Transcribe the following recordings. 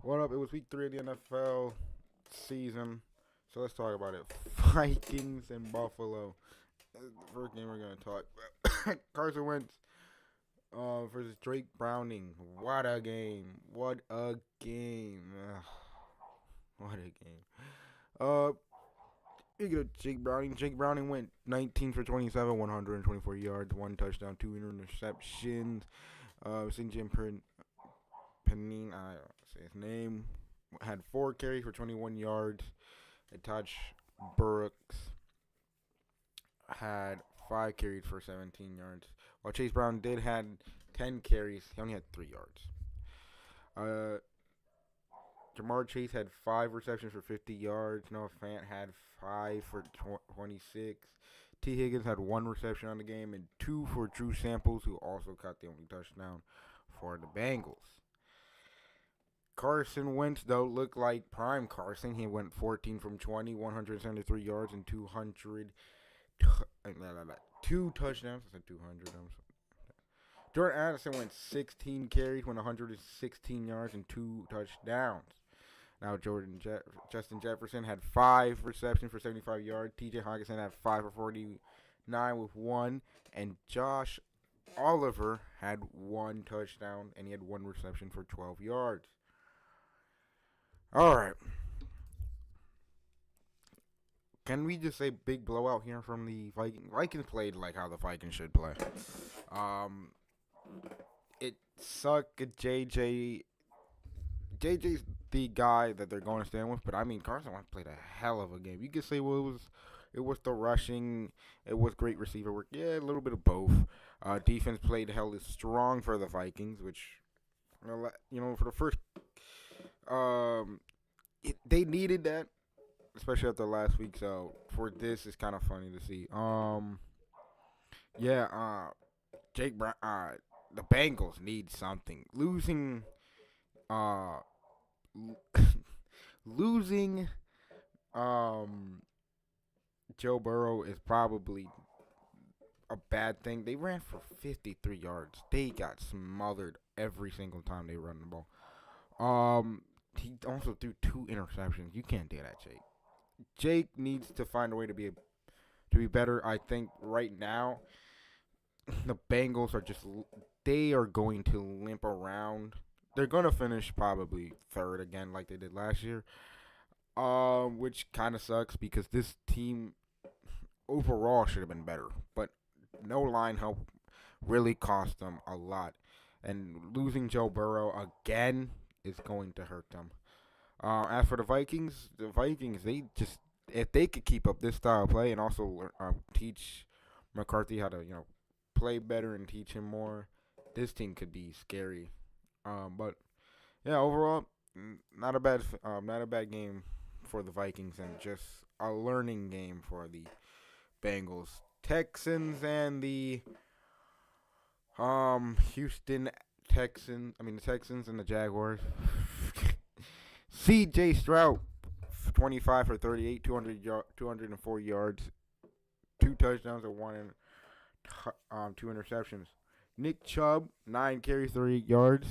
What up? It was week 3 of the NFL season, so let's talk about it. Vikings and Buffalo. The first game we're gonna talk about. Carson Wentz versus Drake Browning. What a game! What a game! What a game! Uh, Speaking of Jake Browning went 19 for 27, 124 yards, one touchdown, two interceptions. St. Jim Panine, I don't say his name, had 4 carries for 21 yards. A touch. Burks had 5 carries for 17 yards. While Chase Brown did had 10 carries, he only had 3 yards. Uh, Jamar Chase had 5 receptions for 50 yards. Noah Fant had 5 for 26. T. Higgins had 1 reception on the game and 2 for Drew Samples, who also caught the only touchdown for the Bengals. Carson Wentz, though, looked like prime Carson. He went 14 from 20, 173 yards, and 2 touchdowns. I said 200. Jordan Addison went 16 carries, went 116 yards, and 2 touchdowns. Now, Justin Jefferson had 5 receptions for 75 yards. T.J. Hockenson had 5 for 49 with 1. And Josh Oliver had 1 touchdown, and he had 1 reception for 12 yards. All right. Can we just say big blowout here from the Vikings? Vikings played like how the Vikings should play. It sucked. JJ's the guy that they're going to stand with, but I mean Carson Wentz played a hell of a game. You could say, well, it was the rushing, it was great receiver work. Yeah, a little bit of both. Defense played hell is strong for the Vikings, which for the first, they needed that, especially after last week. So for this, it's kind of funny to see. Jake Brown. The Bengals need something. Losing Joe Burrow is probably a bad thing. They ran for 53 yards. They got smothered every single time they run the ball. He also threw 2 interceptions. You can't do that, Jake. Jake needs to find a way to be better. I think right now the Bengals they are going to limp around. They're going to finish probably third again like they did last year. Which kind of sucks because this team overall should have been better. But no line help really cost them a lot. And losing Joe Burrow again is going to hurt them. As for the Vikings, they just, if they could keep up this style of play and also teach McCarthy how to, play better and teach him more, this team could be scary. But yeah, overall, not a bad game for the Vikings, and just a learning game for the Bengals. Texans and the the Texans and the Jaguars. C.J. Stroud, 25 for 38, 204 yards, 2 touchdowns and 2 interceptions. Nick Chubb, 9 carries, 38 yards.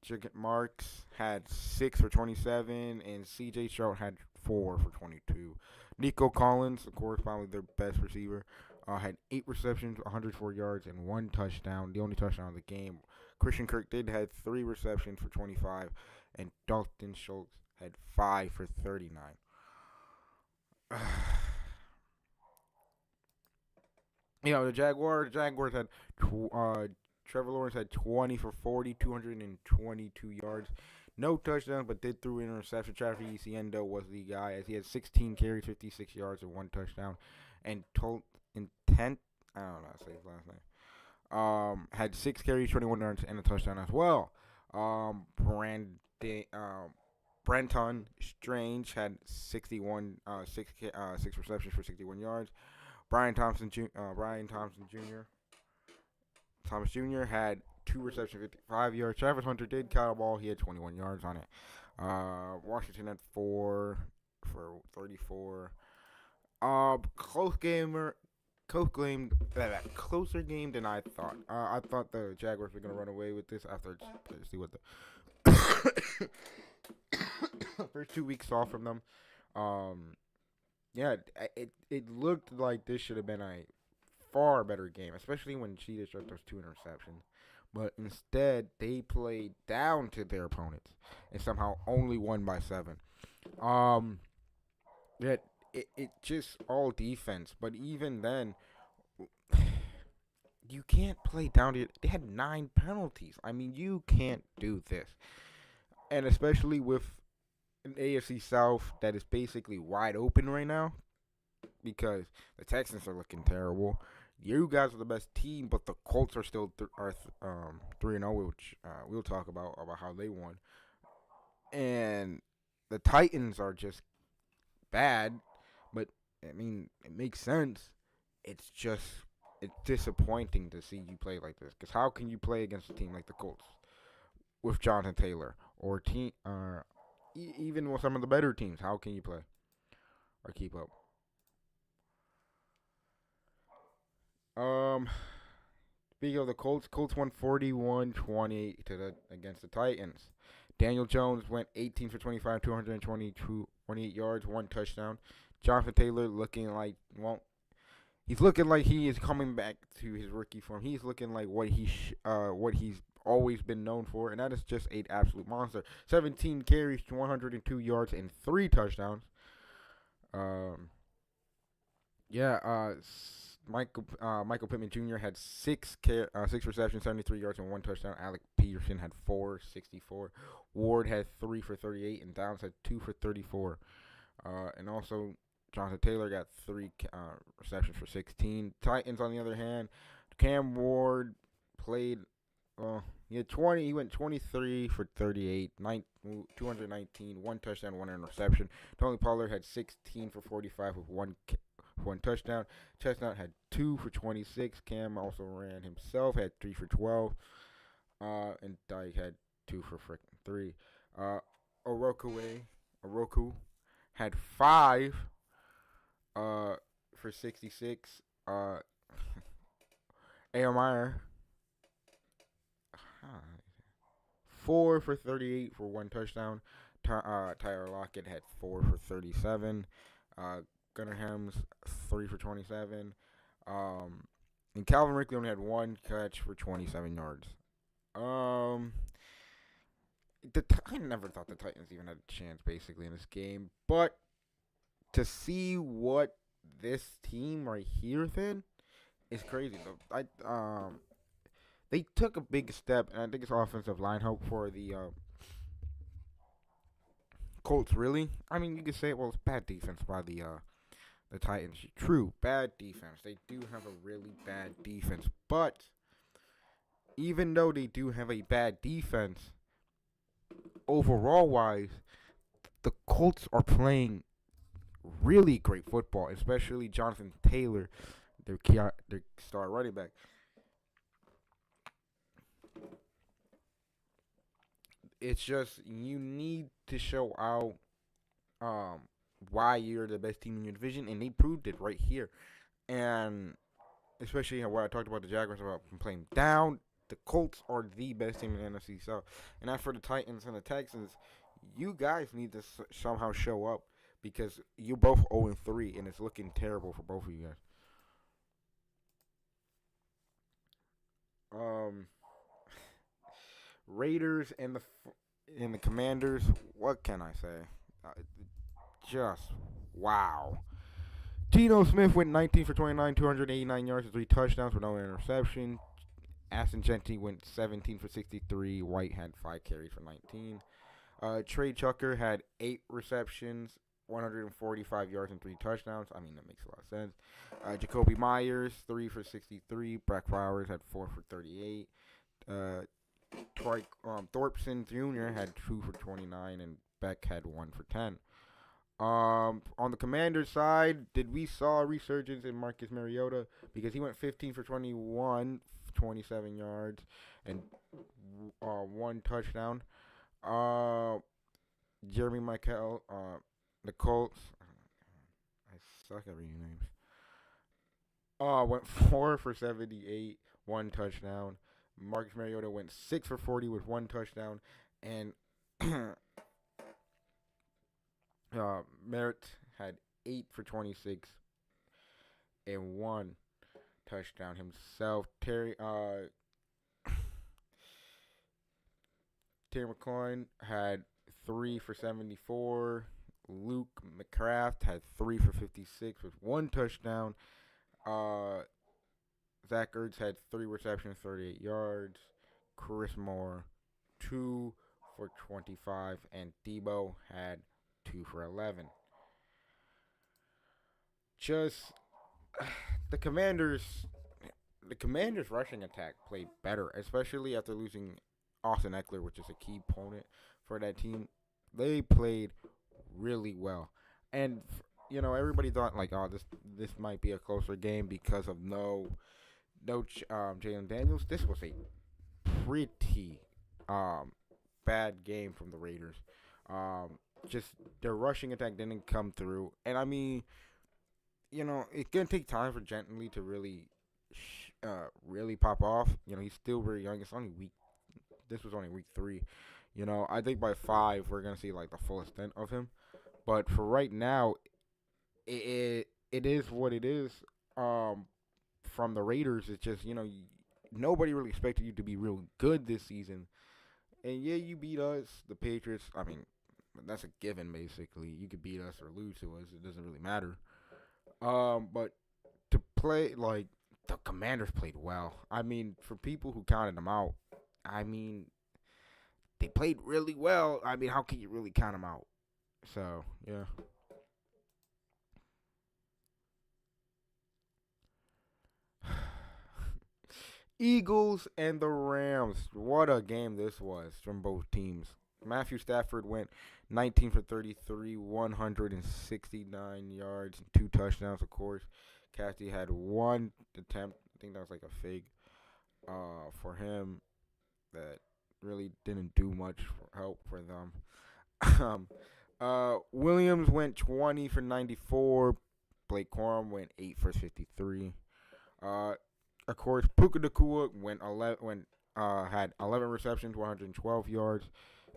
Chicken Marks had 6 for 27, and C.J. Stroud had 4 for 22. Nico Collins, of course, probably their best receiver, had 8 receptions, 104 yards, and 1 touchdown, the only touchdown of the game. Christian Kirk had 3 receptions for 25, and Dalton Schultz had 5 for 39. The Jaguars had Trevor Lawrence had 20 for 40, 222 yards. No touchdowns, but did throw an interception. Travis Etienne was the guy, as he had 16 carries, 56 yards, and 1 touchdown. And Intent, I don't know how to say his last name, had 6 carries, 21 yards, and a touchdown as well. Brenton Strange had 6 receptions for 61 yards. Brian Thomas Jr. had 2 receptions, 55 yards. Travis Hunter did catch a ball. He had 21 yards on it. Washington had 4 for 34. Close game closer game than I thought. I thought the Jaguars were gonna run away with this after see what the first 2 weeks off from them. Um, yeah, it looked like this should have been a far better game, especially when Cheetah struck those 2 interceptions. But instead, they played down to their opponents and somehow only won by 7. Um, that it just all defense, but even then, you can't play down to it. They had 9 penalties. I mean, you can't do this, and especially with an AFC South that is basically wide open right now because the Texans are looking terrible. You guys are the best team, but the Colts are still 3-0, which we'll talk about how they won. And the Titans are just bad, but I mean it makes sense. It's just it's disappointing to see you play like this. Because how can you play against a team like the Colts with Jonathan Taylor or even with some of the better teams? How can you play or keep up? Um, Speaking of the Colts won 41-20 against the Titans. Daniel Jones went 18 for 25, 28 yards, 1 touchdown. Jonathan Taylor looking like he's looking like he is coming back to his rookie form. He's looking like what he's always been known for, and that is just an absolute monster. 17 carries, 102 yards, and 3 touchdowns. Um, yeah. Michael Pittman Jr. had six receptions, 73 yards, and 1 touchdown. Alec Peterson had 464. Ward had 3 for 38, and Downs had 2 for 34. And also, Jonathan Taylor got 3 receptions for 16. Titans, on the other hand, Cam Ward played. He had 20. He went 23 for 38, 219, 1 touchdown, 1 interception. Tony Pollard had 16 for 45 with one touchdown. Chestnut had 2 for 26. Cam also ran himself, had 3 for 12. And Dyke had 2 for freaking 3. Oroku had 5 for 66. Aomeyer 4 for 38 for 1 touchdown. Tyler Lockett had 4 for 37. Gunnar Helms 3 for 27. And Calvin Ridley only had 1 catch for 27 yards. I never thought the Titans even had a chance basically in this game, but to see what this team right here did is crazy. They took a big step, and I think it's offensive line help for the Colts. Really, I mean, you could say, well, it's bad defense by the Titans. True, bad defense. They do have a really bad defense. But even though they do have a bad defense, overall wise, the Colts are playing really great football, especially Jonathan Taylor, their star running back. It's just you need to show out why you're the best team in your division, and they proved it right here. And especially what I talked about the Jaguars about playing down, the Colts are the best team in the NFC South. And as for the Titans and the Texans, you guys need to somehow show up because you're both 0-3, and it's looking terrible for both of you guys. Raiders and the Commanders. What can I say? Just wow. Geno Smith went 19 for 29, 289 yards and 3 touchdowns with no interception. Aston Gentry went 17 for 63. White had 5 carries for 19. Trey Tucker had 8 receptions, 145 yards and 3 touchdowns. I mean, that makes a lot of sense. Jacoby Myers, 3 for 63. Brock Flowers had 4 for 38. Thorpeson Jr. had 2 for 29, and Beck had 1 for 10. On the Commanders side, did we saw a resurgence in Marcus Mariota because he went 15 for 21, 27 yards, and 1 touchdown. Jeremy Michael, the Colts. I suck at reading names. Went 4 for 78, one touchdown. Marcus Mariota went 6 for 40 with one touchdown, and Merritt had 8 for 26 and one touchdown himself. Terry McLaurin had 3 for 74. Luke McCraft had 3 for 56 with one touchdown. Uh, Zach Ertz had 3 receptions, 38 yards. Chris Moore, 2 for 25. And Debo had 2 for 11. Just the Commanders, the Commanders' rushing attack played better, especially after losing Austin Eckler, which is a key opponent for that team. They played really well, and everybody thought like, oh, this might be a closer game because of no Jalen Daniels. This was a pretty um bad game from the Raiders. Just their rushing attack didn't come through, and I mean, it's gonna take time for Gently to really pop off. He's still very young. It's only week. This was only week 3. I think by 5 we're gonna see like the full extent of him. But for right now, it is what it is. From the Raiders, it's just nobody really expected you to be real good this season, and yeah, you beat us, the Patriots. I mean, that's a given basically. You could beat us or lose to us; it doesn't really matter. But to play like the Commanders played well. I mean, for people who counted them out, I mean, they played really well. I mean, how can you really count them out? So yeah. Eagles and the Rams. What a game this was from both teams. Matthew Stafford went 19 for 33, 169 yards, and 2 touchdowns, of course. Cassie had one attempt. I think that was like a fig for him that really didn't do much for help for them. Williams went 20 for 94. Blake Corum went 8 for 53. Uh, of course, Puka Nacua had 11 receptions, 112 yards.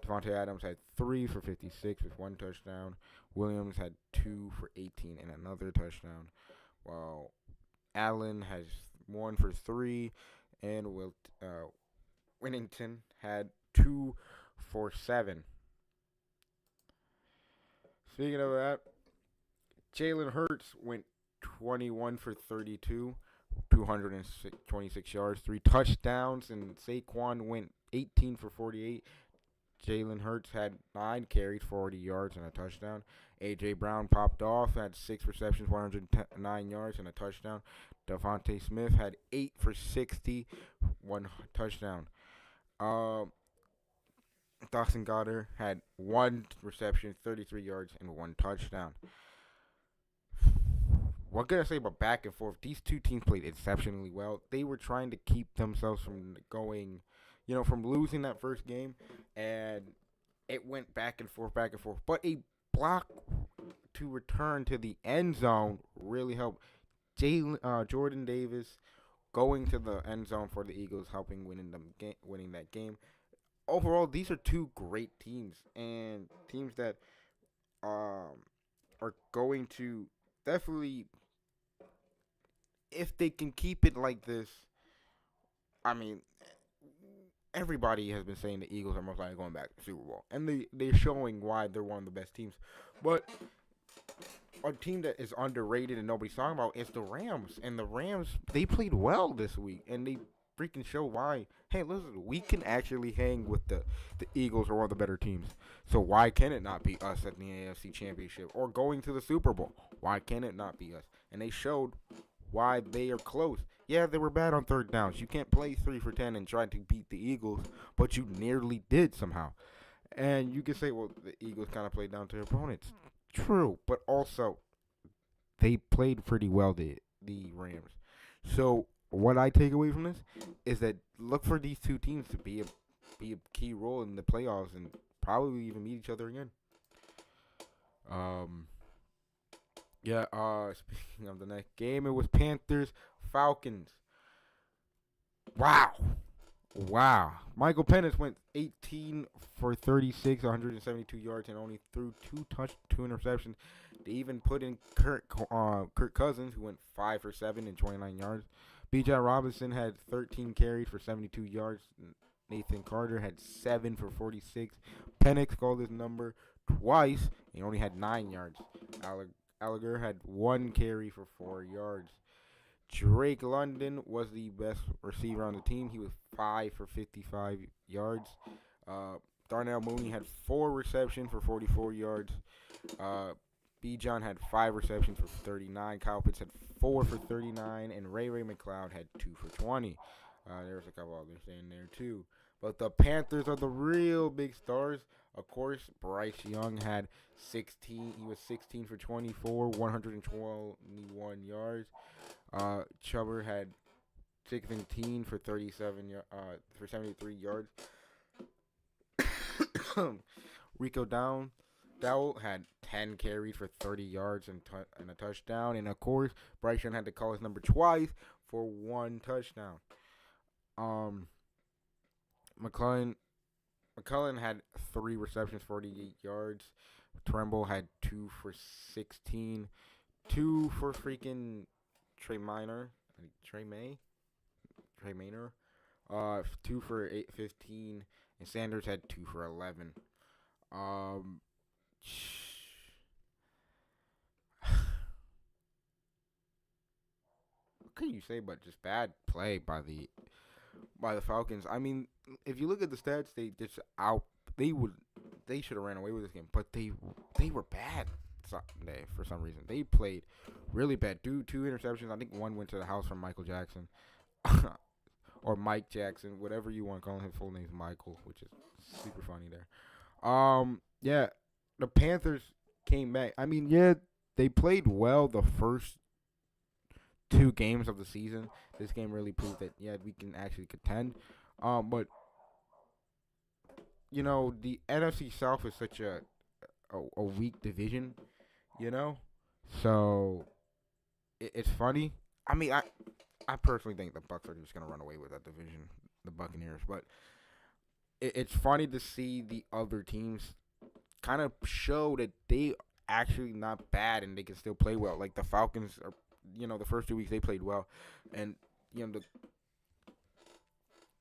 Devontae Adams had 3 for 56 with one touchdown. Williams had 2 for 18 and another touchdown. While Allen has 1 for 3, and Winnington had 2 for 7. Speaking of that, Jalen Hurts went 21 for 32, 226 yards, 3 touchdowns, and Saquon went 18 for 48. Jalen Hurts had 9 carries, 40 yards, and a touchdown. A.J. Brown popped off, had 6 receptions, 109 yards, and a touchdown. Devontae Smith had 8 for 60, 1 touchdown. Dawson Goddard had 1 reception, 33 yards, and 1 touchdown. What can I say about back and forth? These two teams played exceptionally well. They were trying to keep themselves from going, from losing that first game, and it went back and forth, back and forth. But a block to return to the end zone really helped. Jordan Davis going to the end zone for the Eagles, helping winning that game. Overall, these are two great teams, and teams that are going to definitely, if they can keep it like this, I mean, everybody has been saying the Eagles are most likely going back to the Super Bowl, and they're showing why they're one of the best teams. But a team that is underrated and nobody's talking about is the Rams, and the Rams, they played well this week, and they freaking show why. Hey, listen, we can actually hang with the Eagles, are one of the better teams. So why can it not be us at the AFC Championship or going to the Super Bowl? Why can it not be us? And they showed why they are close. Yeah, they were bad on third downs. You can't play 3 for 10 and try to beat the Eagles, but you nearly did somehow. And you can say, well, the Eagles kind of played down to their opponents. True, but also they played pretty well, the Rams. So what I take away from this is that look for these two teams to be a key role in the playoffs and probably even meet each other again. Yeah, speaking of the next game, it was Panthers Falcons. Wow. Wow. Michael Penix went 18 for 36, 172 yards, and only threw two interceptions. They even put in Kirk Cousins, who went 5 for 7 and 29 yards. B.J. Robinson had 13 carries for 72 yards. Nathan Carter had 7 for 46. Penix called his number twice. He only had 9 yards. Gallagher had 1 carry for 4 yards. Drake London was the best receiver on the team. He was 5 for 55 yards. Darnell Mooney had 4 receptions for 44 yards. B. John had 5 receptions for 39. Kyle Pitts had 4 for 39. And Ray McLeod had 2 for 20. There's a couple others in there too. But the Panthers are the real big stars. Of course, Bryce Young had 16. He was 16 for 24, 121 yards. Chubb had 17 for 73 yards. Rico Dowell had 10 carries for 30 yards and a touchdown. And of course, Bryce Young had to call his number twice for 1 touchdown. McClellan had 3 receptions, 48 yards. Tremble had 2 for 16. 2 for freaking Trey Maynor. 2 for 15. And Sanders had 2 for 11. What can you say but just bad play by the Falcons? I mean, if you look at the stats, they should have ran away with this game, but they were bad Sunday for some reason. They played really bad. 2 interceptions. I think 1 went to the house from Michael Jackson. Or Mike Jackson, whatever you want to call him. His full name is Michael, which is super funny there. Yeah, the Panthers came back. I mean, yeah, they played well the first 2 games of the season. This game really proved that, yeah, we can actually contend. But, you know, the NFC South is such a weak division, you know? So, it's funny. I mean, I personally think the Bucs are just going to run away with that division, the Buccaneers. But it's funny to see the other teams kind of show that they actually not bad and they can still play well. Like the Falcons are, you know, the first 2 weeks they played well. And, you know,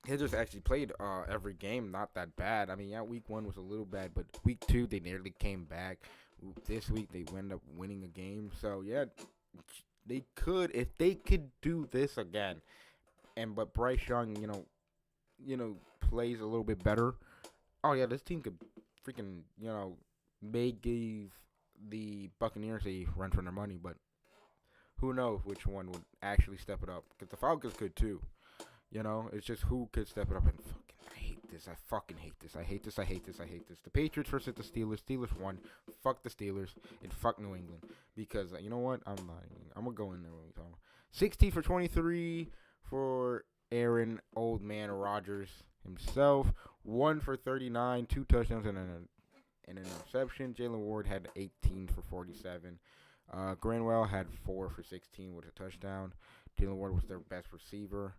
they just actually played every game not that bad. I mean, yeah, week 1 was a little bad, but week 2 they nearly came back. This week they ended up winning a game. So, yeah, they could, if they could do this again, but Bryce Young, you know, plays a little bit better. Oh yeah, this team could freaking, you know, may give the Buccaneers a run for their money, but who knows which one would actually step it up? Because the Falcons could too. You know, it's just who could step it up. And I hate this. I fucking hate this. I hate this. The Patriots versus the Steelers. Steelers won. Fuck the Steelers and fuck New England. Because you know what? I'm gonna go in there when we talk. 16 for 23 for Aaron Old Man Rodgers himself. 1 for 39, 2 touchdowns and an interception. Jalen Ward had 18 for 47. Granwell had 4 for 16 with a touchdown. Jalen Ward was their best receiver.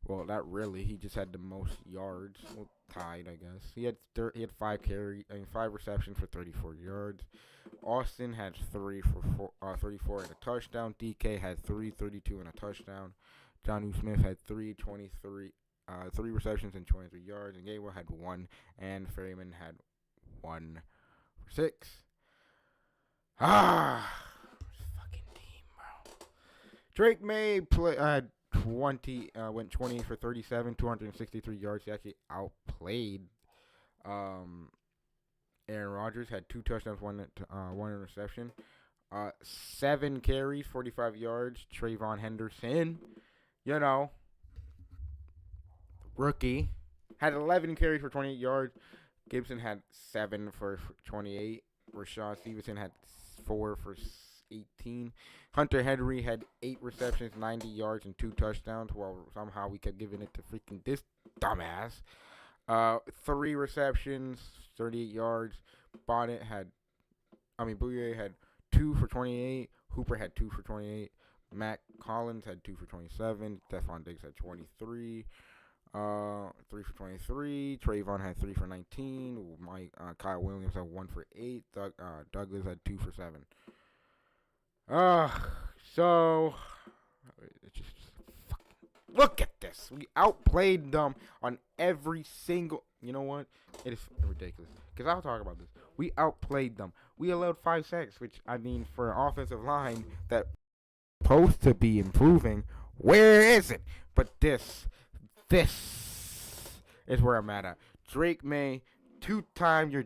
Well, not really. He just had the most yards. Well, tied, I guess. He had 5 receptions for 34 yards. Austin had 3 for 34 and a touchdown. DK had 32 and a touchdown. Jonnu Smith had 3 receptions and 23 yards. And Gabriel had 1. And Freeman had 1 for 6. Fucking team, bro. Drake May went 20 for 37, 263 yards. He actually outplayed Aaron Rodgers. Had 2 touchdowns, 1 interception. 7 carries, 45 yards. Trayvon Henderson, you know, rookie, had 11 carries for 28 yards. Gibson had 7 for 28. Rashad Stevenson had 4 for 18. Hunter Henry had 8 receptions, 90 yards, and 2 touchdowns. Well, somehow we kept giving it to freaking this dumbass. 3 receptions, 38 yards. Bouye had 2 for 28. Hooper had 2 for 28. Matt Collins had 2 for 27. Stephon Diggs had 23. 3 for 23. Trayvon had 3 for 19. Kyle Williams had 1 for 8. Douglas had 2 for 7. So just look at this. We outplayed them on every single. You know what? It is ridiculous. Because I'll talk about this. We outplayed them. We allowed 5 sacks, which I mean, for an offensive line that supposed to be improving, where is it? But this is where I'm at. Drake May, 2-time your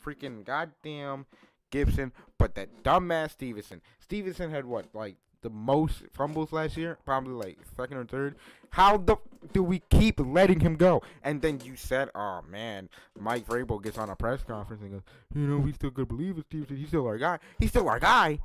freaking goddamn Gibson, but that dumbass Stevenson. Stevenson had what, like the most fumbles last year? Probably like second or third. How the do we keep letting him go? And then you said, oh man, Mike Vrabel gets on a press conference and goes, we still could believe it, Stevenson. He's still our guy. He's still our guy.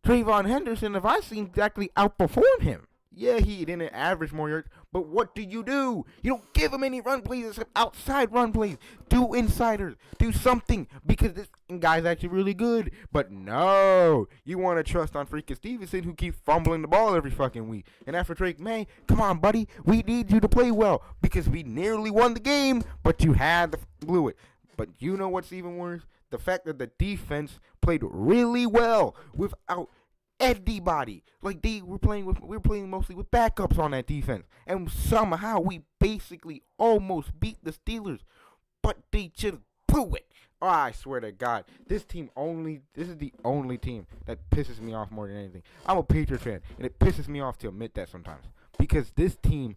Trayvon Henderson, if I seen exactly outperform him. Yeah, he didn't average more yards, but what do? You don't give him any run plays except outside run plays. Do insiders. Do something, because this guy's actually really good. But no, you want to trust on freaking Stevenson, who keeps fumbling the ball every fucking week. And after Drake May, come on, buddy, we need you to play well, because we nearly won the game, but you blew it. But you know what's even worse? The fact that the defense played really well without anybody. Like we were playing mostly with backups on that defense, and somehow we basically almost beat the Steelers, but they just blew it. Oh, I swear to God, this is the only team that pisses me off more than anything. I'm a Patriots fan, and it pisses me off to admit that sometimes, because this team,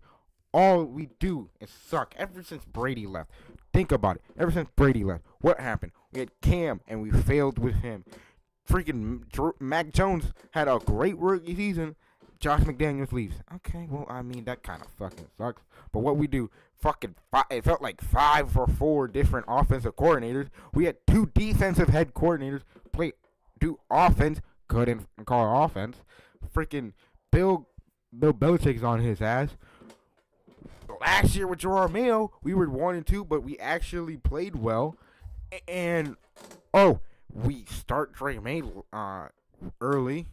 all we do is suck ever since Brady left. Think about it. Ever since Brady left, what happened? We had Cam, and we failed with him. Freaking Mac Jones had a great rookie season. Josh McDaniels leaves. Okay, well, I mean, that kind of fucking sucks. But what we do, it felt like 5 or 4 different offensive coordinators. We had 2 defensive head coordinators do offense, couldn't call offense. Freaking Bill Belichick's on his ass. Last year with Gerard Mayo, we were 1-2, but we actually played well. And, we start Drake May early.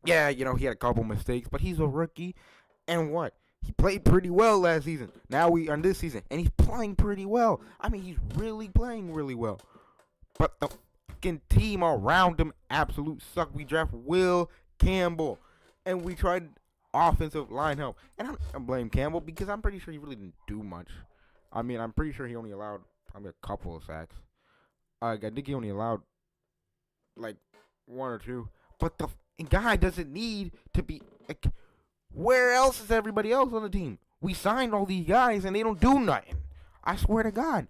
Yeah, he had a couple mistakes, but he's a rookie. And what? He played pretty well last season. Now we on this season, and he's playing pretty well. I mean, he's really playing really well. But the fucking team around him absolute suck. We draft Will Campbell, and we tried offensive line help. And I blame Campbell, because I'm pretty sure he really didn't do much. I mean, I'm pretty sure he only allowed probably a couple of sacks. I think he only allowed like 1 or 2. But the guy doesn't need to be. Like, where else is everybody else on the team? We signed all these guys and they don't do nothing. I swear to God,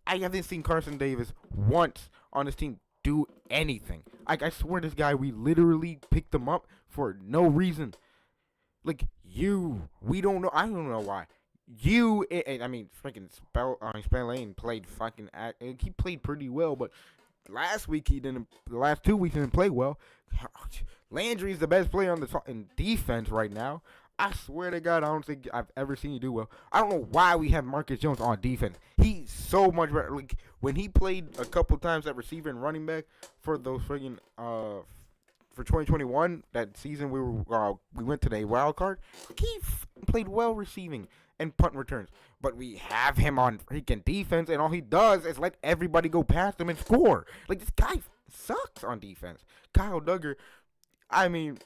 I haven't seen Carson Davis once on this team do anything. Like, I swear this guy, we literally picked him up for no reason. Like, we don't know. I don't know why. Freaking Spillane played fucking. He played pretty well, but last week he didn't. The last 2 weeks he didn't play well. Landry's the best player in defense right now. I swear to God, I don't think I've ever seen you do well. I don't know why we have Marcus Jones on defense. He's so much better. Like, when he played a couple times at receiver and running back for those friggin' for 2021, that season we went to the wild card. He played well receiving and punt returns, but we have him on freaking defense, and all he does is let everybody go past him and score. Like, this guy sucks on defense. Kyle Duggar, I mean,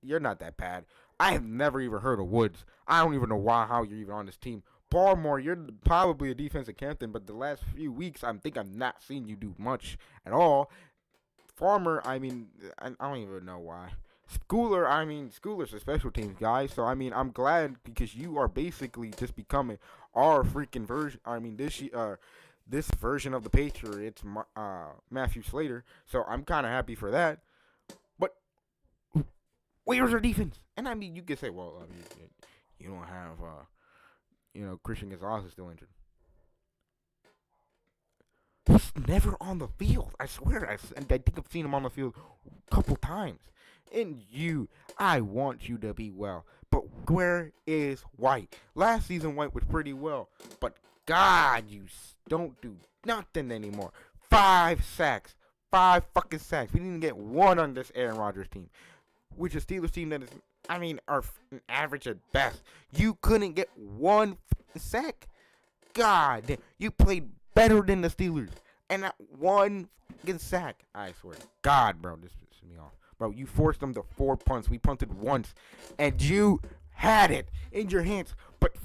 you're not that bad. I have never even heard of Woods. I don't even know how you're even on this team. Barmore, you're probably a defensive captain, but the last few weeks, I think I've not seen you do much at all. Farmer, I mean, I don't even know why. Schooler's a special teams guy, so I mean, I'm glad, because you are basically just becoming our freaking version. I mean, this version of the Patriots, Matthew Slater. So I'm kind of happy for that. But where's our defense? And I mean, you could say, well, I mean, you don't have, Christian Gonzalez is still injured. He's never on the field. I swear. I think I've seen him on the field a couple times. And I want you to be well. But where is White? Last season, White was pretty well. But God, you don't do nothing anymore. 5 sacks. 5 fucking sacks. We didn't get one on this Aaron Rodgers team, which is a Steelers team that is, are average at best. You couldn't get one sack. God damn, you played better than the Steelers, and not one fucking sack. I swear to God, bro, this pisses me off. Bro, you forced them to 4 punts. We punted once, and you had it in your hands. But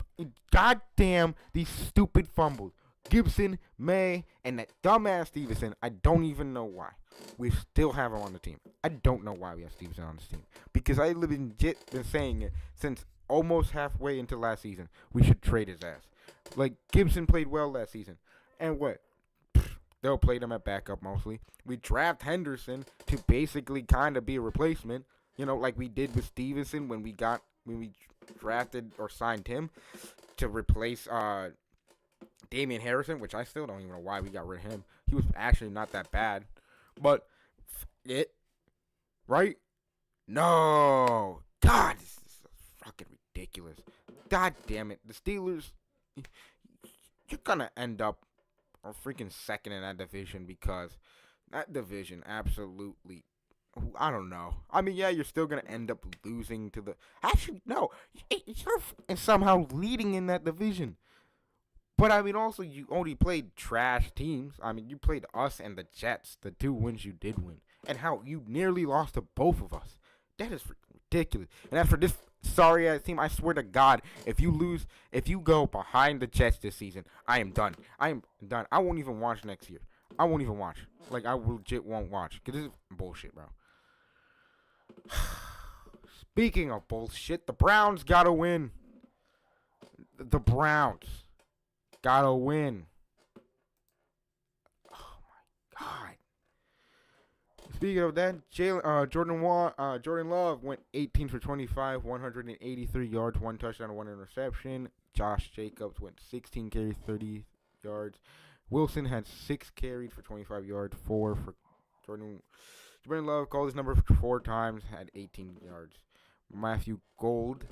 goddamn, these stupid fumbles. Gibson, May, and that dumbass Stevenson. I don't even know why we still have him on the team. I don't know why we have Stevenson on this team, because I legit been saying it since almost halfway into last season. We should trade his ass. Like, Gibson played well last season, and what? They'll play him at backup mostly. We draft Henderson to basically kind of be a replacement, like we did with Stevenson when we drafted or signed him to replace Damian Harrison, which I still don't even know why we got rid of him. He was actually not that bad, but right? No, God, this is fucking ridiculous. God damn it, the Steelers, you're gonna end up or freaking second in that division, because that division absolutely, I don't know. Yeah, you're still going to end up losing to the, actually, no, you're somehow leading in that division. But, also, you only played trash teams. You played us and the Jets, the 2 wins you did win, and how you nearly lost to both of us. That is ridiculous. And as for this sorry ass team, I swear to God, if you go behind the Jets this season, I am done. I won't even watch next year. I won't even watch. Like, I legit won't watch, because this is bullshit, bro. Speaking of bullshit, the Browns gotta win. The Browns gotta win. Oh my God. Speaking of that, Jordan Love went 18 for 25, 183 yards, 1 touchdown, 1 interception. Josh Jacobs went 16 carries, 30 yards. Wilson had 6 carries for 25 yards, 4 for Jordan Love. Called his number 4 times, had 18 yards. Matthew Golden,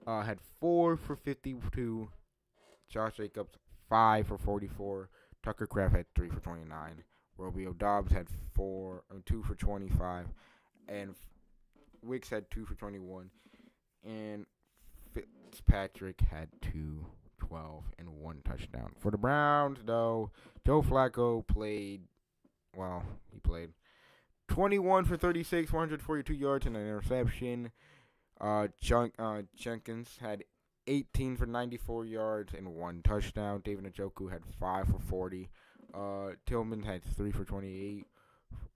had 4 for 52. Josh Jacobs, 5 for 44. Tucker Kraft had 3 for 29. Romeo Dobbs had 2 for 25. And Wicks had 2 for 21. And Fitzpatrick had 2, 12, and 1 touchdown. For the Browns, though, Joe Flacco played 21 for 36, 142 yards, and an interception. Jenkins had 18 for 94 yards and 1 touchdown. David Njoku had 5 for 40. Tillman had 3 for 28.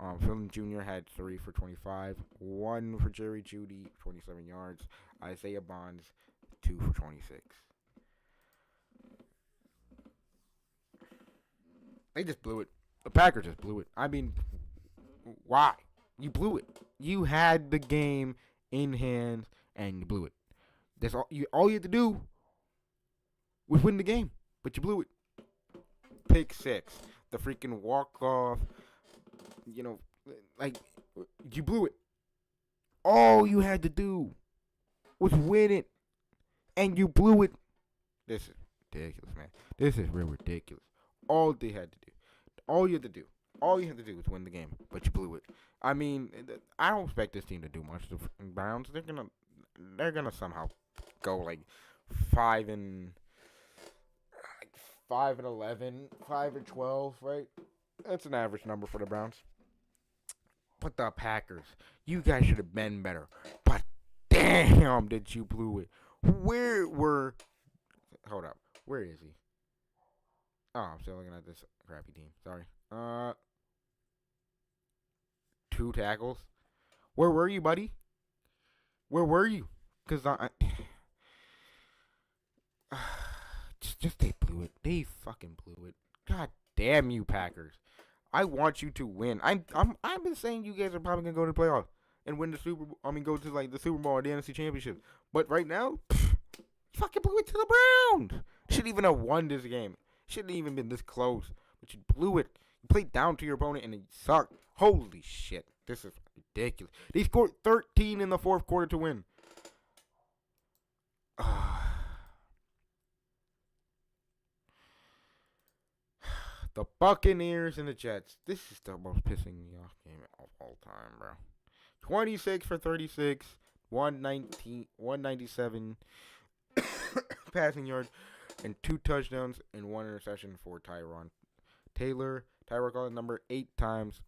Philin Jr. had 3 for 25. 1 for Jerry Jeudy, 27 yards. Isaiah Bonds, 2 for 26. They just blew it. The Packers just blew it. Why? You blew it. You had the game in hand, and you blew it. That's all you had to do was win the game, but you blew it. Pick 6, the freaking walk-off, you blew it. All you had to do was win it, and you blew it. This is ridiculous, man. This is real ridiculous. All you had to do was win the game, but you blew it. I don't expect this team to do much. The Browns, they're gonna somehow go like 5-11, 5-12, right? That's an average number for the Browns. But the Packers, you guys should have been better. But damn, did you blew it? Hold up, where is he? Oh, I'm still looking at this crappy team. Sorry. 2 tackles. Where were you, buddy? Where were you? Because just they blew it. They fucking blew it. God damn you, Packers. I want you to win. I've been saying you guys are probably gonna go to the playoffs and win the Super Bowl. Go to the Super Bowl or the NFC Championship. But right now, you fucking blew it to the Browns. Shouldn't even have won this game. Shouldn't even been this close. But you blew it. You played down to your opponent and it sucked. Holy shit. This is ridiculous. They scored 13 in the 4th quarter to win. The Buccaneers and the Jets. This is the most pissing me off game of all time, bro. 26 for 36, 119, 197 passing yards, and 2 touchdowns and 1 interception for Tyron Taylor. Tyreek Allen number 8 times,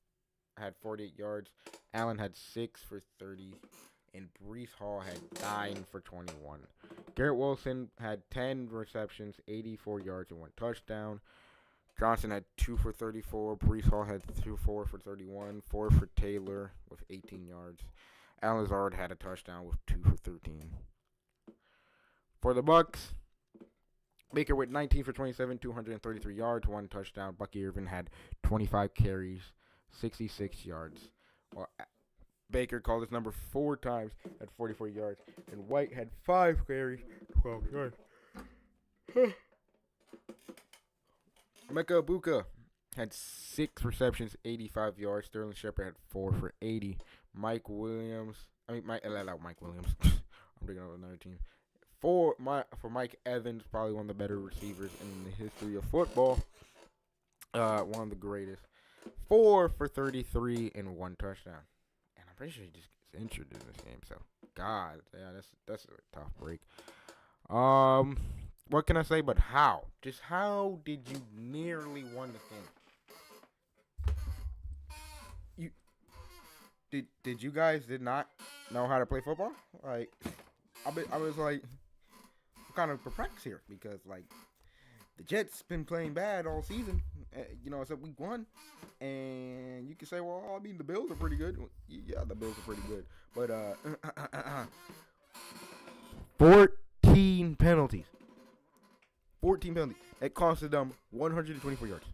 had 48 yards. Allen had 6 for 30, and Breece Hall had 9 for 21. Garrett Wilson had 10 receptions, 84 yards, and 1 touchdown. Johnson had 2 for 34. Breece Hall had 4 for 31. 4 for Taylor with 18 yards. Allen Lazard had a touchdown with 2 for 13. For the Bucks, Baker with 19 for 27, 233 yards, 1 touchdown. Bucky Irvin had 25 carries, 66 yards. Well, Baker called his number 4 times at 44 yards, and White had 5 carries, 12 yards. Mecca Ibuka had 6 receptions, 85 yards. Sterling Shepard had 4 for 80. Mike Williams. I'm bringing up another team. For Mike Evans, probably one of the better receivers in the history of football. One of the greatest. 4 for 33 and 1 touchdown. And I'm pretty sure he just gets injured in this game. So, God, yeah, that's a tough break. What can I say but how? Just how did you nearly win this game? Did you guys did not know how to play football? Like, I was like kind of perplexed here because like the Jets been playing bad all season, except week 1, and you can say, well, I mean the Bills are pretty good. Yeah, the Bills are pretty good, but 14 penalties. 14 penalties. It costed them 124 yards.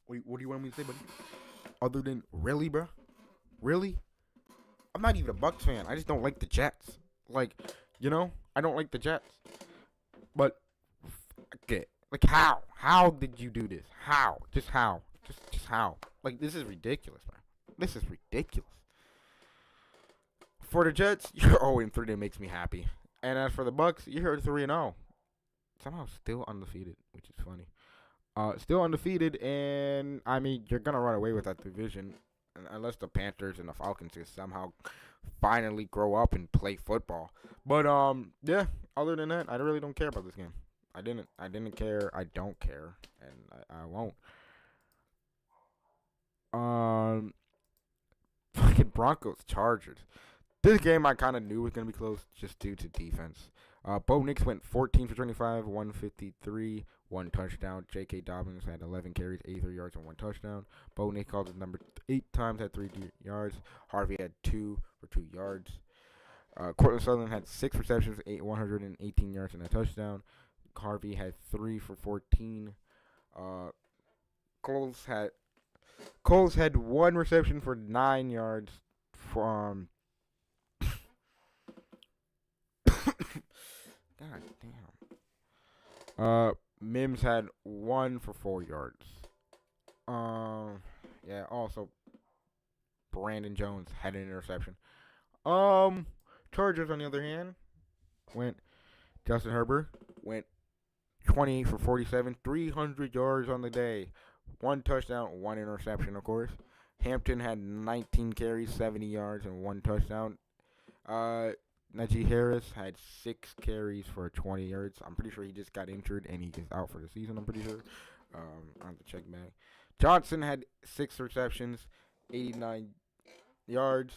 What do you want me to say, buddy? Other than, really, bro? Really? I'm not even a Bucs fan. I just don't like the Jets. Like, I don't like the Jets. But, okay. Like, how? How did you do this? How? Just how? Just how? Like, this is ridiculous, man. This is ridiculous. For the Jets, you're 0-3. That makes me happy. And as for the Bucs, you're 3-0. Somehow still undefeated, which is funny. Still undefeated, and I mean you're gonna run away with that division unless the Panthers and the Falcons can somehow finally grow up and play football. But yeah. Other than that, I really don't care about this game. I didn't care. I don't care, and I won't. Fucking Broncos Chargers. This game I kind of knew was going to be close just due to defense. Bo Nix went 14 for 25, 153, 1 touchdown. J.K. Dobbins had 11 carries, 83 yards, and 1 touchdown. Bo Nix called his number 8 times, had 3 yards. Harvey had 2 for 2 yards. Cortland Sutherland had 6 receptions, 118 yards, and a touchdown. Harvey had 3 for 14. Coles had 1 reception for 9 yards from... God damn. Mims had 1 for 4 yards. Yeah, also Brandon Jones had an interception. Chargers on the other hand Justin Herbert went 28 for 47, 300 yards on the day. 1 touchdown, 1 interception, of course. Hampton had 19 carries, 70 yards, and 1 touchdown. Najee Harris had 6 carries for 20 yards. I'm pretty sure he just got injured and he is out for the season, I'm pretty sure. I have to check back. Johnson had 6 receptions, 89 yards.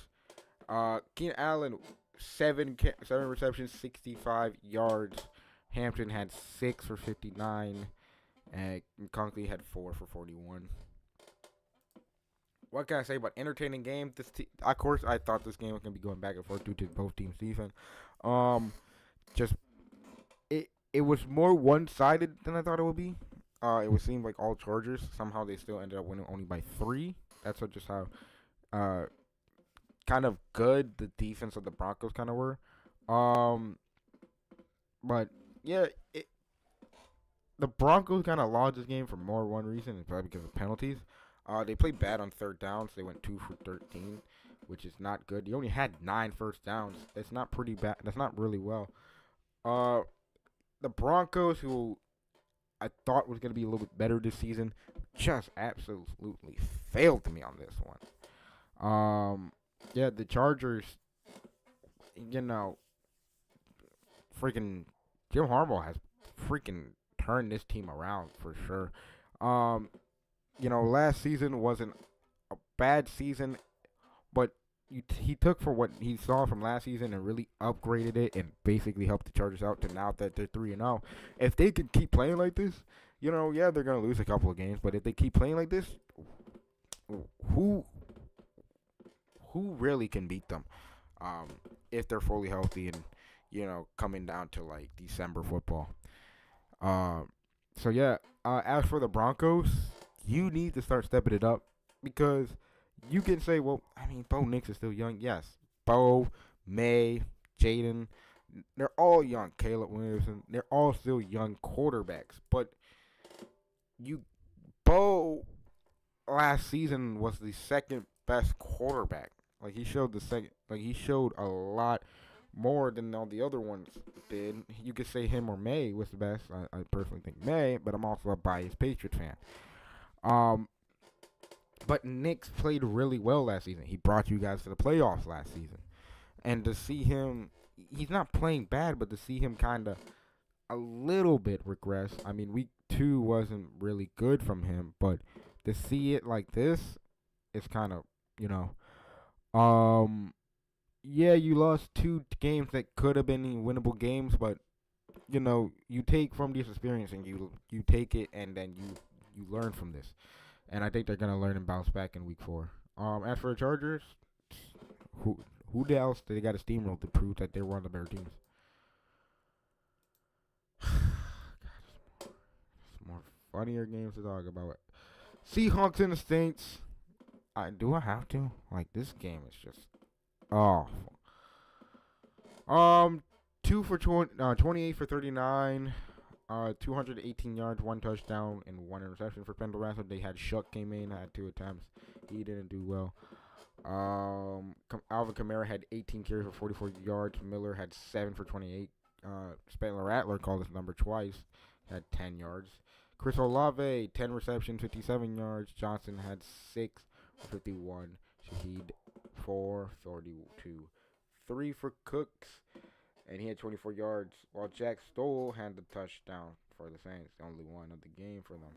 Keenan Allen, 7 receptions, 65 yards. Hampton had 6 for 59. And Conklin had 4 for 41. What can I say about entertaining game? Of course, I thought this game was going to be going back and forth due to both teams' defense. It was more one-sided than I thought it would be. It would seem like all Chargers. Somehow they still ended up winning only by 3. That's just how kind of good the defense of the Broncos kind of were. But, yeah, the Broncos kind of lost this game for more one reason. It's probably because of penalties. They played bad on 3rd downs. They went 2 for 13, which is not good. They only had 9 first downs. That's not pretty bad. That's not really well. The Broncos, who I thought was going to be a little bit better this season, just absolutely failed me on this one. Yeah, the Chargers, you know, freaking Jim Harbaugh has freaking turned this team around for sure. Um, last season wasn't a bad season, but he took for what he saw from last season and really upgraded it and basically helped the Chargers out to now that they're 3-0. If they could keep playing like this, yeah, they're gonna lose a couple of games, but if they keep playing like this, who really can beat them? If they're fully healthy and coming down to like December football. Um, so yeah, as for the Broncos, you need to start stepping it up because you can say, well, I mean, Bo Nix is still young. Yes, Bo, May, Jaden, they're all young. Caleb Williamson, they're all still young quarterbacks. But Bo last season was the second best quarterback. Like he showed a lot more than all the other ones did. You could say him or May was the best. I personally think May, but I'm also a biased Patriots fan. But Nix played really well last season. He brought you guys to the playoffs last season. And to see him, he's not playing bad, but to see him kind of a little bit regress. I mean, week 2 wasn't really good from him, but to see it like this, it's kind of, yeah, you lost 2 games that could have been winnable games, but you take from this experience and you take it and then you learn from this. And I think they're gonna learn and bounce back in week 4. As for the Chargers, who else they got to steamroll to prove that they're one of the better teams? God, it's more funnier games to talk about. Seahawks and the Saints. Do I have to? Like, this game is just awful. 2 for 28 for 39. 218 yards, 1 touchdown, and 1 interception for Pendle Ransom. They had Shuck came in, had 2 attempts. He didn't do well. Alvin Kamara had 18 carries for 44 yards. Miller had 7 for 28. Spencer Rattler called his number twice, had 10 yards. Chris Olave, 10 receptions, 57 yards. Johnson had 6 for 51. Shaheed, 4 for 42. 3 for Cooks. And he had 24 yards, while Jack Stoll had the touchdown for the Saints, the only one of the game for them.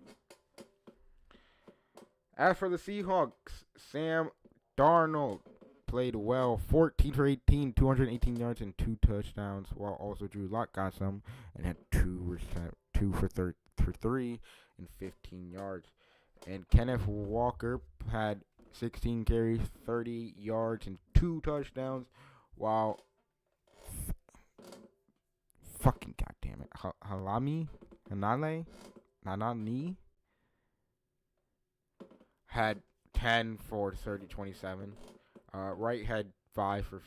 As for the Seahawks, Sam Darnold played well, 14 for 18, 218 yards and 2 touchdowns, while also Drew Lock got some and had 2 for 3 and 15 yards. And Kenneth Walker had 16 carries, 30 yards and 2 touchdowns, while fucking goddamn it, Nanani had 10 for 30, 27. Wright had 5 for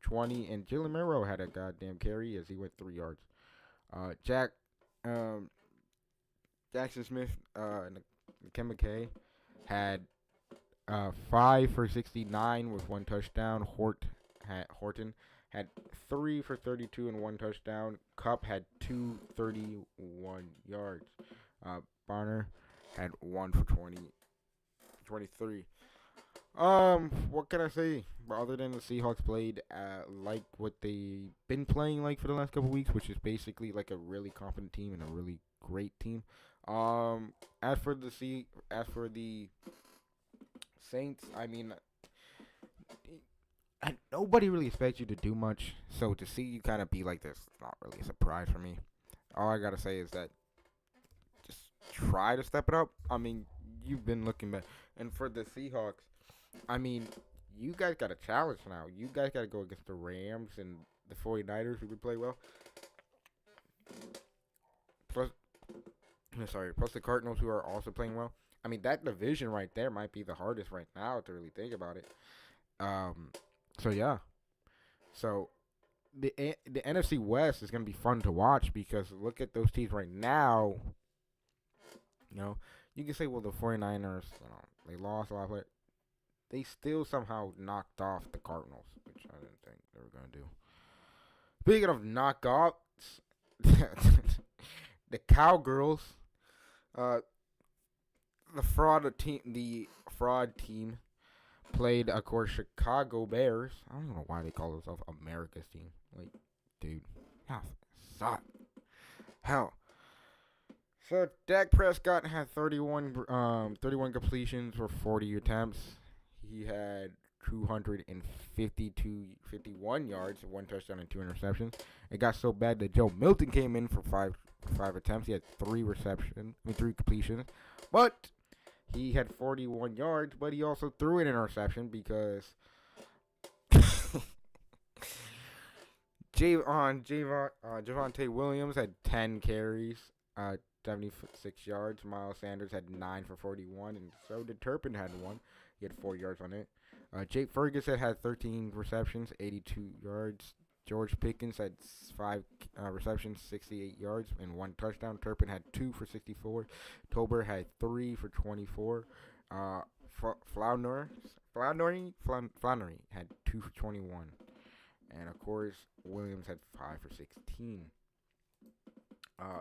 20, and Jalen Murrow had a goddamn carry as he went 3 yards. Jackson Smith and Kim McKay had 5 for 69 with 1 touchdown. Horton had 3 for 32 and 1 touchdown. Cup had 231 yards. Barner had 1 for 23. What can I say? Other than the Seahawks played like what they've been playing like for the last couple weeks, which is basically like a really competent team and a really great team. As for the Saints, I mean, nobody really expects you to do much, so to see you kind of be like this, not really a surprise for me. All I gotta say is that just try to step it up. I mean, you've been looking bad. And for the Seahawks, I mean, you guys got a challenge now. You guys got to go against the Rams and the 49ers, who could play well. Plus the Cardinals, who are also playing well. I mean, that division right there might be the hardest right now to really think about it. So yeah. So the NFC West is going to be fun to watch because look at those teams right now. You can say, well, the 49ers, they lost a lot of players. They still somehow knocked off the Cardinals, which I didn't think they were going to do. Speaking of knockouts, The Cowgirls, uh, the fraud team played, of course, Chicago Bears. I don't know why they call themselves America's team. Like, dude, how suck. Hell. So Dak Prescott had 31 completions for 40 attempts. He had 51 yards, one touchdown and two interceptions. It got so bad that Joe Milton came in for five attempts. He had three completions, but he had 41 yards. But he also threw an interception because Javonte Williams had 10 carries, 76 yards. Miles Sanders had 9 for 41, and so did Turpin had one. He had 4 yards on it. Jake Ferguson had 13 receptions, 82 yards. George Pickens had 5 receptions, 68 yards, and 1 touchdown. Turpin had 2 for 64. Tober had 3 for 24. Flannery had 2 for 21. And, of course, Williams had 5 for 16.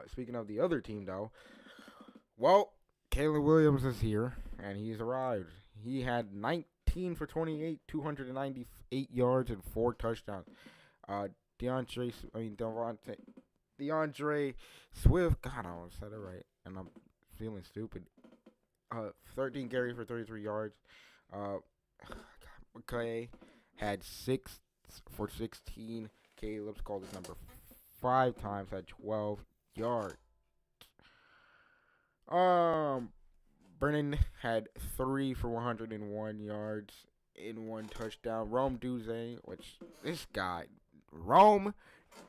Speaking of the other team, though, well, Caleb Williams is here, and he's arrived. He had 19 for 28, 298 yards, and 4 touchdowns. DeAndre Swift, God, I almost said it right, and I'm feeling stupid. 13 carries for 33 yards. McCay had 6 for 16. Caleb's called his number 5 times, had 12 yards. Brennan had 3 for 101 yards in 1 touchdown. Rome Duze, which this guy, Rome,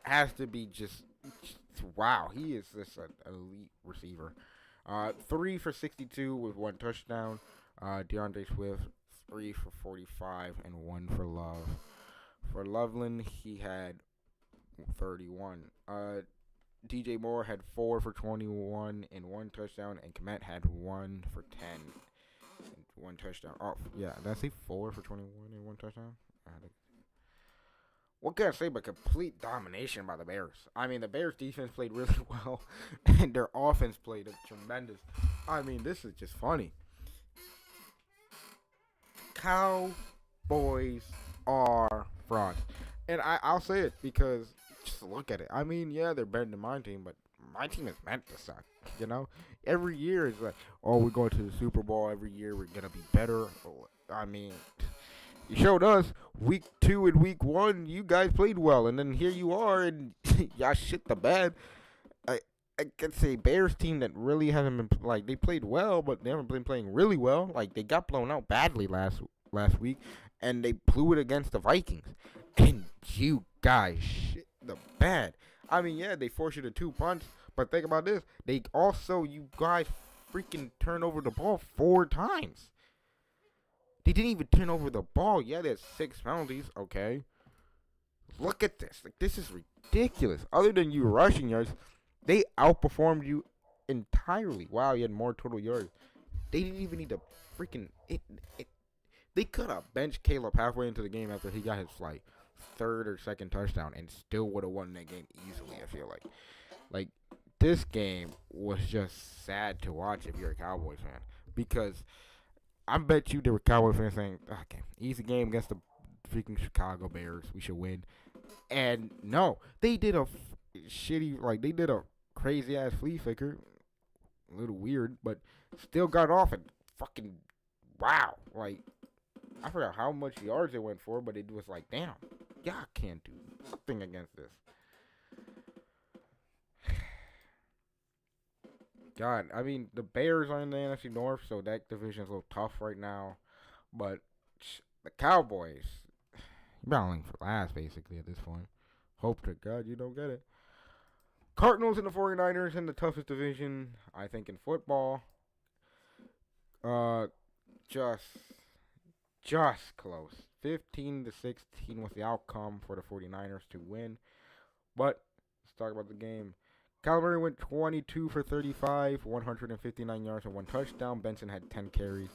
has to be just wow. He is just an elite receiver. 3 for 62 with 1 touchdown. DeAndre Swift, 3 for 45 and 1 for Love. For Loveland, he had 31. DJ Moore had 4 for 21 and 1 touchdown, and Komet had 1 for 10 and 1 touchdown. Oh, yeah, did I say 4 for 21 and 1 touchdown? What can I say but complete domination by the Bears? I mean, the Bears defense played really well, and their offense played tremendous. I mean, this is just funny. Cowboys are frauds. And I'll say it because just look at it. I mean, yeah, they're better than my team, but my team is meant to suck. You know, every year it's like, oh, we're going to the Super Bowl. Every year we're gonna be better. I mean, you showed us week 2 and week 1. You guys played well, and then here you are, and y'all shit the bed. I could say Bears team that really hasn't been like they played well, but they haven't been playing really well. Like they got blown out badly last week, and they blew it against the Vikings. And you guys shit the bed. I mean, yeah, they forced you to 2 punts, but think about this: you guys freaking turned over the ball 4 times. They didn't even turn over the ball. Yeah, there's 6 penalties. Okay, look at this. Like this is ridiculous. Other than you rushing yards, they outperformed you entirely. Wow, you had more total yards. They didn't even need to freaking They could have benched Caleb halfway into the game after he got his like 3rd or 2nd touchdown and still would have won that game easily. I feel like this game was just sad to watch if you're a Cowboys fan, because I bet you there were Cowboys fans saying, "Okay, easy game against the freaking Chicago Bears. We should win." And no, they did a they did a crazy ass flea flicker, a little weird, but still got off and fucking wow. Like I forgot how much yards they went for, but it was like, damn, y'all can't do nothing against this. God, I mean, the Bears are in the NFC North, so that division's a little tough right now. But the Cowboys, you're battling for last, basically, at this point. Hope to God you don't get it. Cardinals and the 49ers in the toughest division, I think, in football. Just close. 15-16 was the outcome for the 49ers to win. But let's talk about the game. Kyler Murray went 22 for 35, 159 yards and 1 touchdown. Benson had 10 carries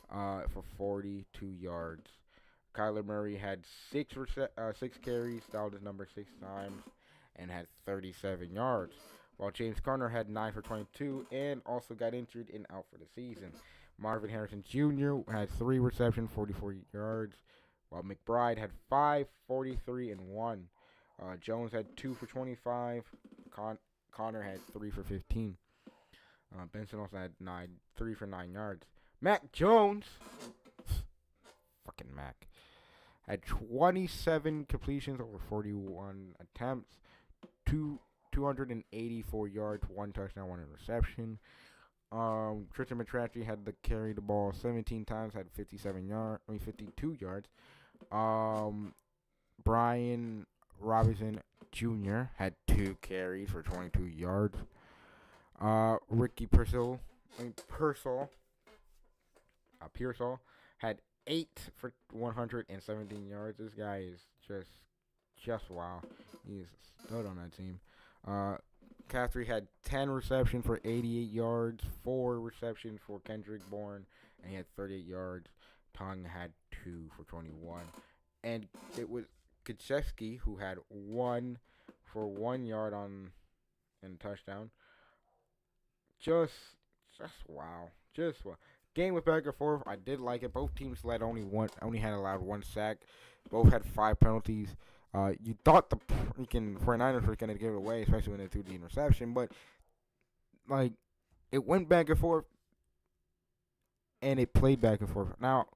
for 42 yards. Kyler Murray had 6 carries, dialed his number 6 times, and had 37 yards. while James Conner had 9 for 22 and also got injured and out for the season. Marvin Harrison Jr. had 3 receptions, 44 yards, while McBride had 5, 43, and 1. Jones had 2 for 25. Connor had 3 for 15. Benson also had 3 for 9 yards. Mac Jones, fucking Mac, had 27 completions over 41 attempts, 284 yards, 1 touchdown, 1 interception. Christian McCaffrey had to carry the ball 17 times, had 52 yards. Brian Robinson Jr. had 2 carries for 22 yards. Ricky Pearsall had 8 for 117 yards. This guy is just wow. He's a stud on that team. Caffrey had 10 receptions for 88 yards, 4 receptions for Kendrick Bourne, and he had 38 yards. Tong had 2 for 21. And it was Kaczewski who had 1 for 1 yard and a touchdown. Just wow. Just wow. Game was back and forth. I did like it. Both teams only had allowed 1 sack. Both had 5 penalties. You thought the freaking 49ers were going to give it away, especially when they threw the interception, but like it went back and forth, and it played back and forth. Now,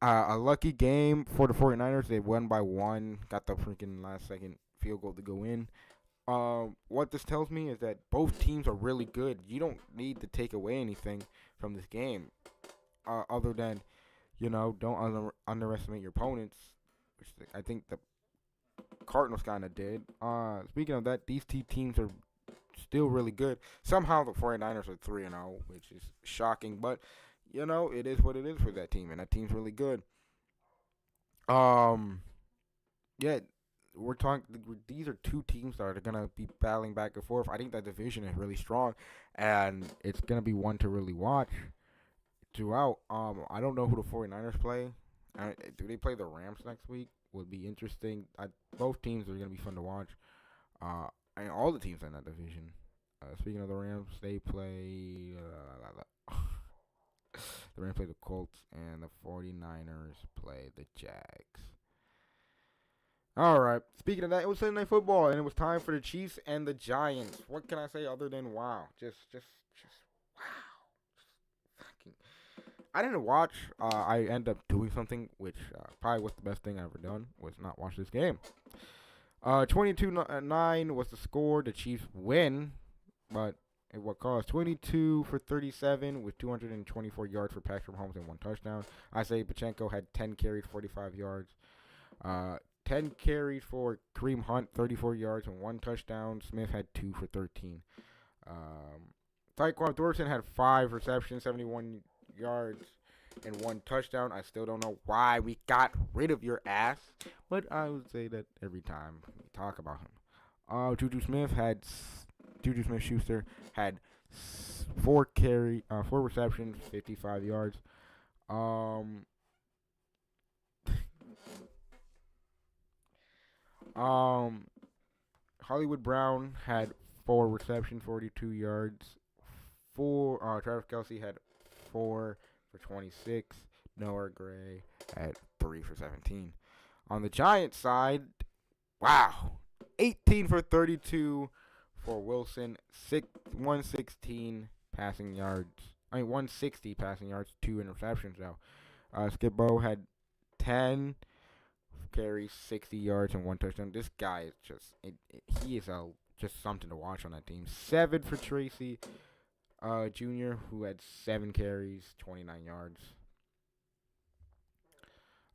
a lucky game for the 49ers. They won by 1, got the freaking last second field goal to go in. What this tells me is that both teams are really good. You don't need to take away anything from this game, other than, don't underestimate your opponents, which I think the Cardinals kind of did. Speaking of that, these two teams are still really good. Somehow the 49ers are 3-0, which is shocking, but it is what it is for that team, and that team's really good. Yeah, we're talking. These are 2 teams that are gonna be battling back and forth. I think that division is really strong, and it's gonna be one to really watch throughout. I don't know who the 49ers play. Do they play the Rams next week? Would be interesting. Both teams are gonna be fun to watch. And all the teams in that division. Speaking of the Rams, they play. The Rams play the Colts, and the 49ers play the Jags. All right. Speaking of that, it was Sunday Night Football, and it was time for the Chiefs and the Giants. What can I say other than wow? Just wow. Fucking. I didn't watch. I ended up doing something, which probably was the best thing I ever done, was not watch this game. 22-9 was the score. The Chiefs win, but at what cost? 22 for 37 with 224 yards for Patrick Mahomes and 1 touchdown. Isaiah Pacheco had 10 carries, 45 yards. 10 carries for Kareem Hunt, 34 yards and 1 touchdown. Smith had 2 for 13. Tyquan Thornton had 5 receptions, 71 yards, and 1 touchdown. I still don't know why we got rid of your ass, but I would say that every time we talk about him. Juju Smith-Schuster had 4 receptions, 55 yards. Hollywood Brown had 4 receptions, 42 yards. Travis Kelce had 4 for 26. Noah Gray had 3 for 17. On the Giants side, wow, 18 for 32 for Wilson, 116 passing yards. 160 passing yards, 2 interceptions though. Skipbo had 10 carries, 60 yards, and 1 touchdown. This guy is he is just something to watch on that team. 7 for Tracy Jr., who had 7 carries, 29 yards.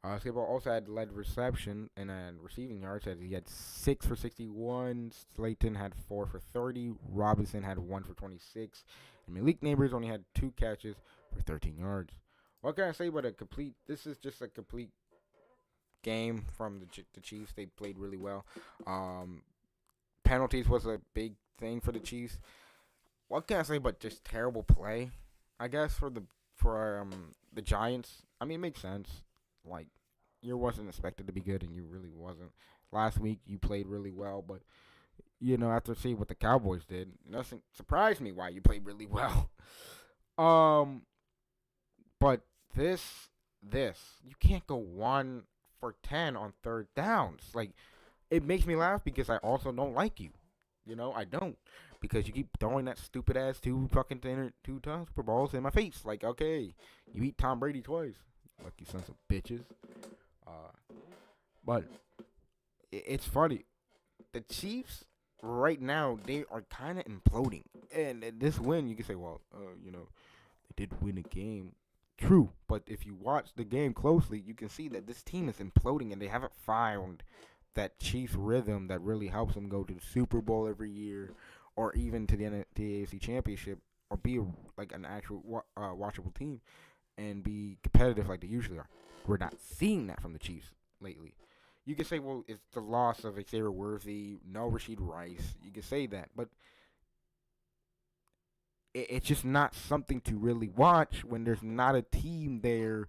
Skipbo also had led reception and receiving yards. He had 6 for 61. Slayton had 4 for 30. Robinson had 1 for 26. And Malik Neighbors only had 2 catches for 13 yards. What can I say about this is just a complete game from the Chiefs. They played really well. Penalties was a big thing for the Chiefs. What can I say but just terrible play? I guess for the Giants. I mean, it makes sense. Like, you wasn't expected to be good, and you really wasn't. Last week, you played really well, but, After seeing what the Cowboys did, it doesn't surprise me why you played really well. Um, but this, you can't go 1 for 10 on third downs. Like, it makes me laugh because I also don't like you. I don't, because you keep throwing that stupid ass two times Super Bowls in my face. Like, okay, you beat Tom Brady twice, lucky sons of bitches. But it's funny. The Chiefs right now, they are kind of imploding, and this win, you can say, well, they did win a game. True, but if you watch the game closely, you can see that this team is imploding, and they haven't found that Chiefs rhythm that really helps them go to the Super Bowl every year, or even to the AFC Championship, or be like an actual watchable team and be competitive like they usually are. We're not seeing that from the Chiefs lately. You can say, well, it's the loss of Xavier Worthy, no Rasheed Rice. You can say that, but it's just not something to really watch when there's not a team there.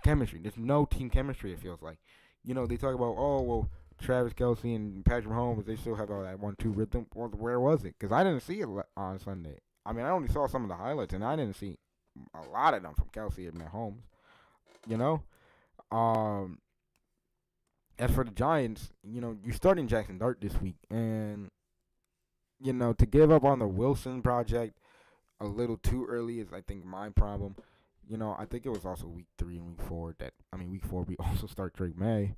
Chemistry. There's no team chemistry. It feels like, they talk about, oh well, Travis Kelce and Patrick Mahomes, they still have all that 1-2 rhythm. Well, where was it? Because I didn't see it on Sunday. I mean, I only saw some of the highlights, and I didn't see a lot of them from Kelce and Mahomes. You know. As for the Giants, you're starting Jackson Dart this week, and to give up on the Wilson project a little too early is, I think, my problem. I think it was also week 3 and week 4 we also start Drake May.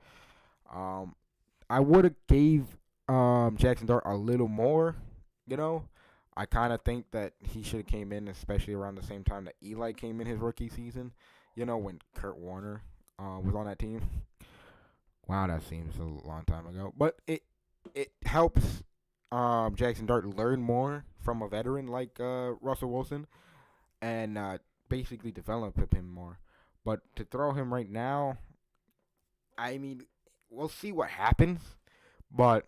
I would have gave Jackson Dart a little more. I kind of think that he should have came in, especially around the same time that Eli came in his rookie season. When Kurt Warner was on that team. Wow, that seems a long time ago. But it helps Jackson Dart learn more from a veteran like Russell Wilson and basically develop him more. But to throw him right now, I mean, we'll see what happens. But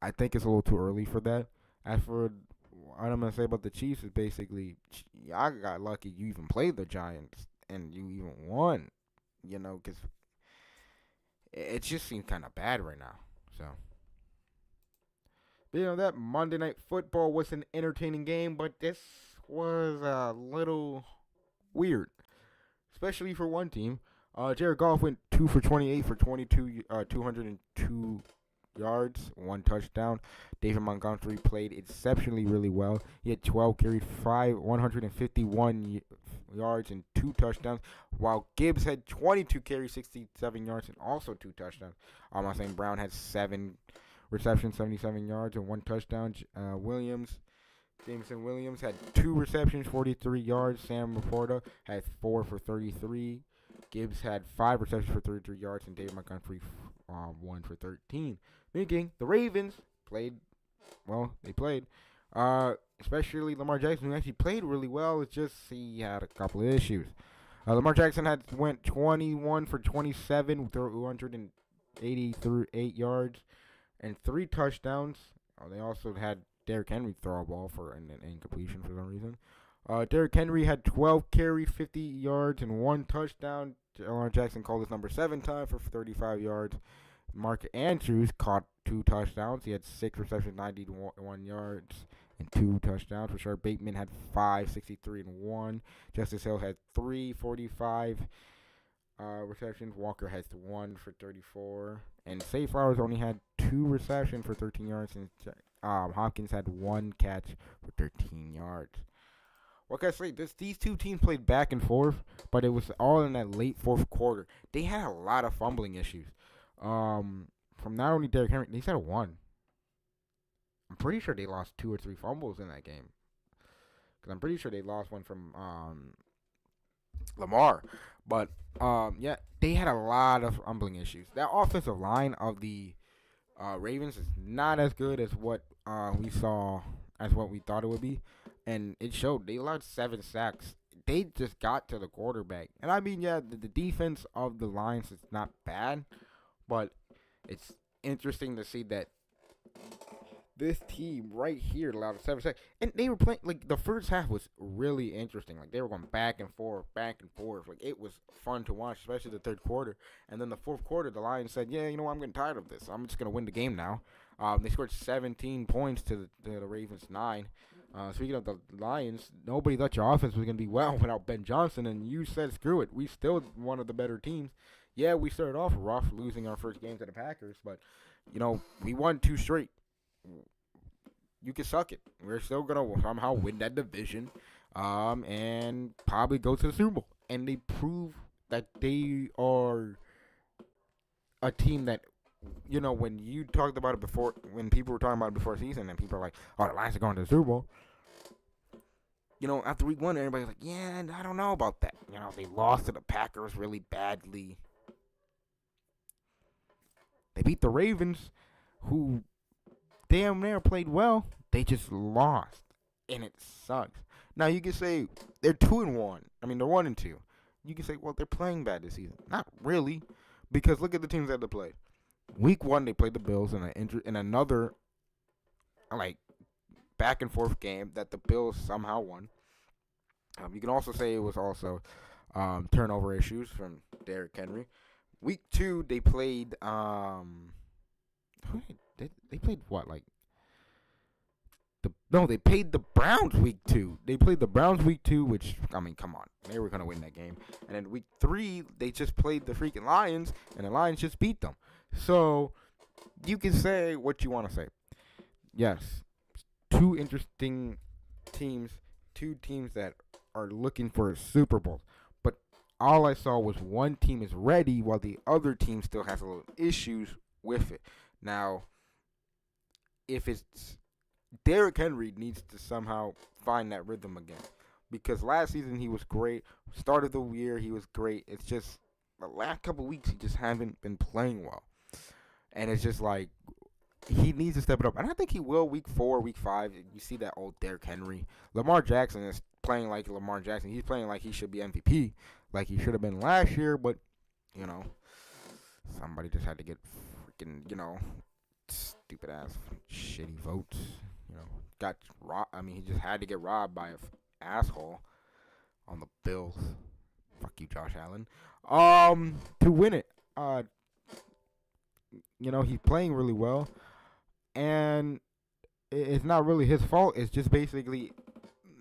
I think it's a little too early for that. As for what I'm going to say about the Chiefs is basically, I got lucky you even played the Giants and you even won, because it just seems kind of bad right now. So, that Monday Night Football was an entertaining game, but this was a little weird, especially for one team. Jared Goff went 2 for 28 for 202 yards, 1 touchdown. David Montgomery played exceptionally really well. He had 12 carries, 151 yards, and 2 touchdowns, while Gibbs had 22 carries, 67 yards, and also 2 touchdowns. St. Brown had 7 receptions, 77 yards, and 1 touchdown. Jameson Williams had 2 receptions, 43 yards. Sam Laporta had 4 for 33. Gibbs had 5 receptions for 33 yards, and David Montgomery 1 for 13. Meaning the Ravens played well. They played, especially Lamar Jackson, who actually played really well. It's just he had a couple of issues. Lamar Jackson went 21 for 27, 288 yards, and 3 touchdowns. They also had Derrick Henry throw a ball for an incompletion for some reason. Derrick Henry had 12 carries, 50 yards, and 1 touchdown. Lamar Jackson called his number 7 time for 35 yards. Mark Andrews caught 2 touchdowns. He had 6 receptions, 91 yards, and 2 touchdowns. Rashard Bateman had 5, 63, and 1. Justice Hill had 3, 45 receptions. Walker has 1 for 34. And Zay Flowers only had 2 receptions for 13 yards. And Hopkins had 1 catch for 13 yards. What can I say? These two teams played back and forth, but it was all in that late fourth quarter. They had a lot of fumbling issues. From not only Derrick Henry, they said 1. I'm pretty sure they lost 2 or 3 fumbles in that game. Because I'm pretty sure they lost one from Lamar. But, yeah, they had a lot of fumbling issues. That offensive line of the Ravens is not as good as what we saw, as what we thought it would be. And it showed. They allowed 7 sacks. They just got to the quarterback. And I mean, yeah, the defense of the Lions is not bad. But it's interesting to see that This team right here allowed a 7 sacks, and they were playing like the first half was really interesting. Like they were going back and forth, back and forth. Like it was fun to watch, especially the third quarter. And then the fourth quarter, the Lions said, "Yeah, you know what? I'm getting tired of this. I'm just gonna win the game now." They scored 17 points to the Ravens 9. Speaking of the Lions, nobody thought your offense was gonna be well without Ben Johnson, and you said, "Screw it. We still one of the better teams." Yeah, we started off rough, losing our first game to the Packers, but we won 2 straight. You can suck it. We're still gonna somehow win that division, and probably go to the Super Bowl. And they prove that they are a team that, when you talked about it before, when people were talking about it before the season, and people are like, "Oh, the Lions are going to the Super Bowl." After week 1, everybody's like, "Yeah, I don't know about that." They lost to the Packers really badly. They beat the Ravens, who damn near played well. They just lost, and it sucks. Now you can say they're 2-1. I mean, they're 1-2. You can say, well, they're playing bad this season. Not really, because look at the teams that they played. Week 1, they played the Bills in another like back and forth game that the Bills somehow won. You can also say it was also turnover issues from Derrick Henry. Week 2, they played they played what, like they played the Browns week 2. They played the Browns week 2, which, I mean, come on. They were going to win that game. And then week 3, they just played the freaking Lions, and the Lions just beat them. So, you can say what you want to say. Yes, 2 interesting teams, 2 teams that are looking for a Super Bowl. But all I saw was one team is ready while the other team still has a little issues with it. Now, if it's Derrick Henry needs to somehow find that rhythm again, because last season he was great. Start of the year he was great. It's just the last couple of weeks he just haven't been playing well, and it's just like he needs to step it up. And I think he will week 4, week 5. You see that old Derrick Henry. Lamar Jackson is playing like Lamar Jackson. He's playing like he should be MVP, like he should have been last year. But somebody just had to get freaking stupid ass shitty votes. Got robbed. I mean, he just had to get robbed by an asshole on the Bills. Fuck you, Josh Allen. To win it. He's playing really well, and it's not really his fault. It's just basically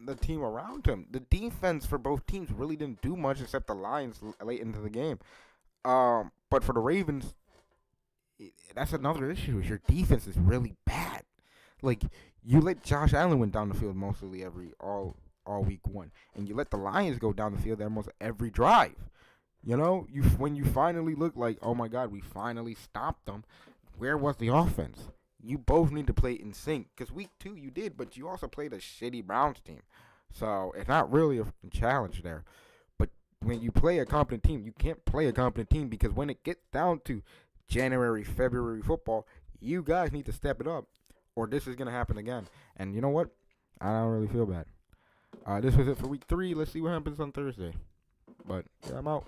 the team around him. The defense for both teams really didn't do much except the Lions late into the game. But for the Ravens, that's another issue. Is your defense is really bad. Like, you let Josh Allen went down the field mostly all week 1, and you let the Lions go down the field almost every drive. When you finally look like, oh my God, we finally stopped them. Where was the offense? You both need to play in sync, because week 2 you did, but you also played a shitty Browns team, so it's not really a challenge there. But when you play a competent team, you can't play a competent team, because when it gets down to January, February football, you guys need to step it up, or this is going to happen again. And you know what? I don't really feel bad. This was it for week 3. Let's see what happens on Thursday. But, yeah, I'm out.